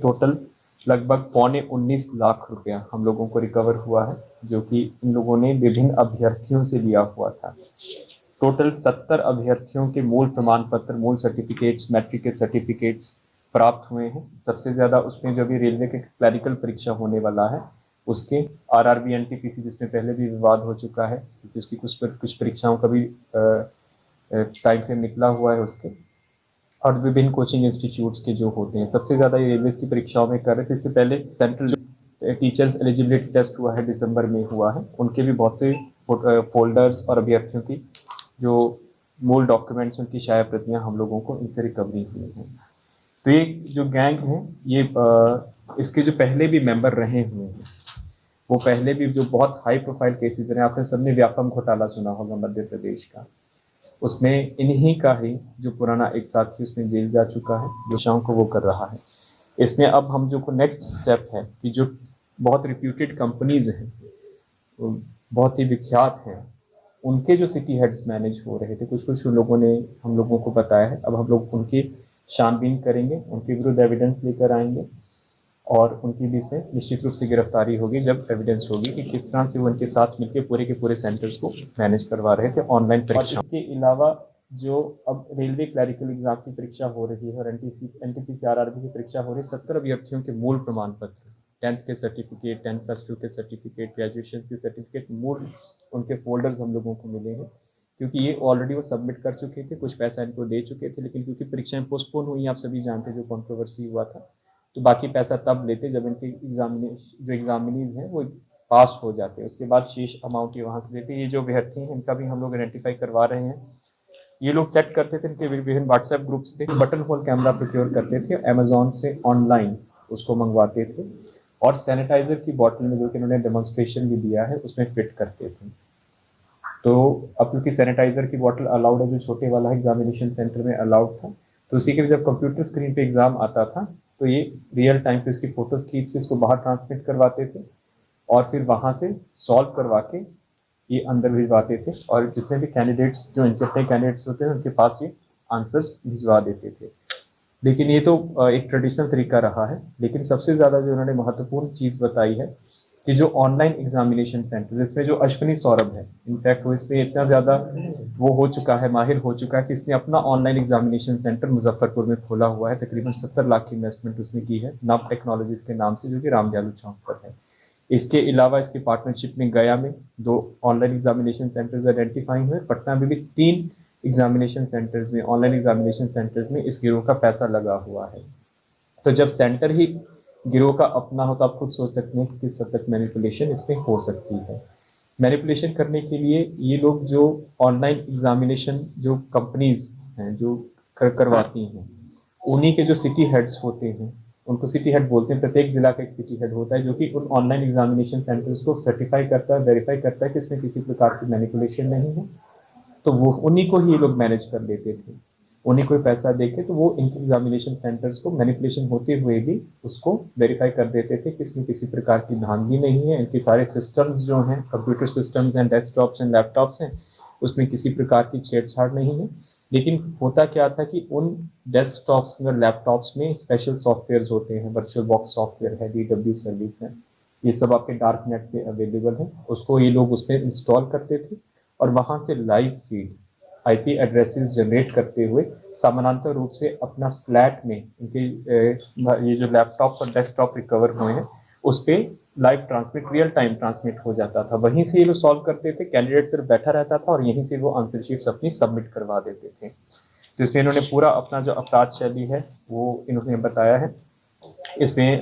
Total लगभग 19.25 लाख रुपया हम लोगों को रिकवर हुआ है, जो कि इन लोगों ने विभिन्न अभ्यर्थियों से लिया हुआ था। टोटल 70 अभ्यर्थियों के मूल प्रमाण पत्र, मूल सर्टिफिकेट्स, मैट्रिक के सर्टिफिकेट्स प्राप्त हुए हैं। सबसे ज़्यादा उसमें जो भी रेलवे के क्लैरिकल परीक्षा होने वाला है उसके आरआरबी एनटीपीसी, जिसमें पहले भी विवाद हो चुका है क्योंकि उसकी कुछ परीक्षाओं का भी टाइम फ्रेम निकला हुआ है उसके, और विभिन्न कोचिंग इंस्टीट्यूट्स के जो होते हैं सबसे ज़्यादा ये रेलवे की परीक्षाओं में कर रहे थे। इससे पहले सेंट्रल जो टीचर्स एलिजिबिलिटी टेस्ट हुआ है दिसंबर में हुआ है, उनके भी बहुत से फोल्डर्स और अभ्यर्थियों की जो मूल डॉक्यूमेंट्स उनकी शाया प्रतियां हम लोगों को इनसे रिकवरी हुई हैं। तो ये जो गैंग है ये इसके जो पहले भी मेंबर रहे हुए हैं, वो पहले भी जो बहुत हाई प्रोफाइल केसेस रहे, आपने सबने व्यापम घोटाला सुना होगा मध्य प्रदेश का, उसमें इन्हीं का ही जो पुराना एक साथी उसमें जेल जा चुका है, जो शाम को वो कर रहा है। इसमें अब हम जो को नेक्स्ट स्टेप है कि जो बहुत रिप्यूटेड कंपनीज हैं, बहुत ही विख्यात हैं, उनके जो सिटी हेड्स मैनेज हो रहे थे, कुछ लोगों ने हम लोगों को बताया है। अब हम लोग उनकी छानबीन करेंगे, उनके विरुद्ध एविडेंस लेकर आएंगे और उनकी भी इसमें निश्चित रूप से गिरफ्तारी होगी जब एविडेंस होगी कि किस तरह से वो उनके साथ मिलकर पूरे के पूरे सेंटर्स को मैनेज करवा रहे थे ऑनलाइन परीक्षा। इसके अलावा जो अब रेलवे क्लैरिकल एग्जाम की परीक्षा हो रही है और एनटीपीसी आरआरबी की परीक्षा हो रही है, 70 अभ्यर्थियों के मूल प्रमाण पत्र, 10th के सर्टिफिकेट, 10+2 के सर्टिफिकेट, ग्रेजुएशन के सर्टिफिकेट, मूल उनके फोल्डर्स हम लोगों को मिले हैं क्योंकि ये ऑलरेडी वो सबमिट कर चुके थे, कुछ पैसा इनको दे चुके थे, लेकिन क्योंकि परीक्षाएं पोस्टपोन हुई, आप सभी जानते हैं जो कंट्रोवर्सी हुआ था, तो बाकी पैसा तब लेते जब इनके जो एग्जामिनीज हैं वो पास हो जाते हैं, उसके बाद शेष अमाउंट ये वहाँ से देते। ये जो अभ्यर्थी हैं इनका भी हम लोग आइडेंटिफाई करवा रहे हैं। ये लोग सेट करते थे, इनके विभिन्न व्हाट्सएप ग्रुप्स थे, बटन होल कैमरा प्रोक्योर करते थे, अमेजोन से ऑनलाइन उसको मंगवाते थे और सैनिटाइजर की बॉटल में, जो कि इन्होंने डेमोन्स्ट्रेशन भी दिया है, उसमें फिट करते थे। तो अब क्योंकि सैनिटाइजर की बॉटल अलाउड है, जो छोटे वाला एग्जामिनेशन सेंटर में अलाउड था, तो उसी के जब कंप्यूटर स्क्रीन पे एग्जाम आता था तो ये रियल टाइम पे इसकी फोटोज खींच के इसको बाहर ट्रांसमिट करवाते थे और फिर वहां से सॉल्व करवा के ये अंदर भिजवाते थे और जितने भी कैंडिडेट्स जो इनके अपने कैंडिडेट्स होते हैं उनके पास ये आंसर्स भिजवा देते थे। लेकिन ये तो एक ट्रेडिशनल तरीका रहा है, लेकिन सबसे ज़्यादा जो उन्होंने महत्वपूर्ण चीज़ बताई है कि जो ऑनलाइन एग्जामिनेशन सेंटर, जिसमें जो अश्विनी सौरभ है, इनफैक्ट वो इसमें इतना ज़्यादा वो हो चुका है, माहिर हो चुका है कि इसने अपना ऑनलाइन एग्जामिनेशन सेंटर मुजफ्फरपुर में खोला हुआ है। तकरीबन 70 लाख की इन्वेस्टमेंट उसने की है नव टेक्नोलॉजीज के नाम से, जो कि रामदयालु चौक पर है। इसके अलावा इसके पार्टनरशिप में गया में 2 ऑनलाइन एग्जामिनेशन सेंटर्स आइडेंटिफाई हुए, पटना में भी 3 एग्जामिनेशन सेंटर्स में, ऑनलाइन एग्जामिनेशन सेंटर्स में इस गिरोह का पैसा लगा हुआ है। तो जब सेंटर ही गिरोह का अपना हो तो आप खुद सोच सकते हैं कि किस हद तक मैनिपुलेशन इसमें हो सकती है। मैनिपुलेशन करने के लिए ये लोग जो ऑनलाइन एग्जामिनेशन जो कंपनीज हैं जो करवाती हैं, उन्हीं के जो सिटी हेड्स होते हैं, उनको सिटी हेड बोलते हैं, प्रत्येक जिला का एक सिटी हेड होता है जो कि उन ऑनलाइन एग्जामिनेशन सेंटर्स को सर्टिफाई करता है, वेरीफाई करता है कि इसमें किसी प्रकार की मैनिपुलेशन नहीं है। तो वो उन्हीं को ही ये लोग मैनेज कर देते थे, उन्हीं को पैसा देके तो वो इनके एग्जामिनेशन सेंटर्स को मैनिपुलेशन होते हुए भी उसको वेरीफाई कर देते थे कि इसमें किसी प्रकार की धांधली नहीं है। इनके सारे सिस्टम्स जो हैं, कंप्यूटर सिस्टम्स हैं, डेस्कटॉप्स हैं, लैपटॉप्स हैं, उसमें किसी प्रकार की छेड़छाड़ नहीं है। लेकिन होता क्या था कि उन डेस्कटॉप्स में और लैपटॉप्स में स्पेशल सॉफ्टवेयर होते हैं, वर्चुअल बॉक्स सॉफ्टवेयर है, DW सर्विस है, ये सब आपके डार्क नेट पे अवेलेबल है, उसको ये लोग उसमें इंस्टॉल करते थे और वहाँ से live feed IP addresses generate करते हुए समानांतर रूप से अपना फ्लैट में इनके ये जो लैपटॉप्स और डेस्कटॉप रिकवर हुए हैं उस पर live transmit, real time transmit हो जाता था। वहीं से ये लोग सॉल्व करते थे, कैंडिडेट सिर्फ बैठा रहता था और यहीं से वो आंसर शीट्स अपनी सबमिट करवा देते थे। तो इसमें इन्होंने पूरा अपना जो अपराध शैली है वो इन्होंने बताया है। इसमें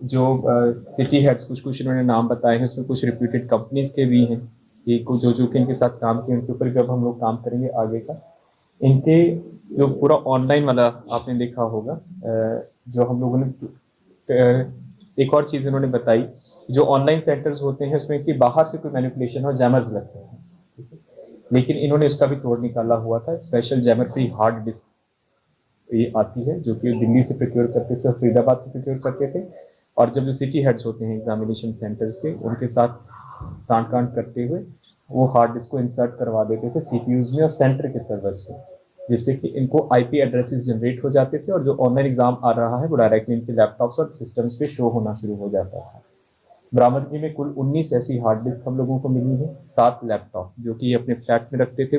जो सिटी हेड्स कुछ इन्होंने नाम बताए हैं, उसमें कुछ रिप्यूटेड कंपनीज के भी हैं कि जो कि इनके साथ काम किए, उनके ऊपर जब हम लोग काम करेंगे आगे का। इनके जो पूरा ऑनलाइन वाला आपने देखा होगा, जो हम लोगों ने एक और चीज़ इन्होंने बताई, जो ऑनलाइन सेंटर्स होते हैं उसमें कि बाहर से कोई मैनिपुलेशन और जैमर्स लगते हैं, लेकिन इन्होंने उसका भी तोड़ निकाला हुआ था। Special jammer free hard disk ये आती है जो कि दिल्ली से प्रोक्योर करते थे, फरीदाबाद से प्रोक्योर करते थे, और जब जो सिटी हेड्स होते हैं एग्जामिनेशन सेंटर्स के, उनके साथ सांठ-गांठ करते हुए वो हार्ड डिस्क को इंसर्ट करवा देते थे CPUs में और सेंटर के सर्वर्स में। जिससे कि इनको आईपी एड्रेसेस जनरेट हो जाते थे और जो ऑनलाइन एग्जाम आ रहा है वो डायरेक्टली इनके लैपटॉप्स और सिस्टम्स पे शो होना शुरू हो जाता था। बरामदगी में कुल 19 ऐसी हार्ड डिस्क हम लोगों को मिली है, 7 लैपटॉप जो कि अपने फ्लैट में रखते थे।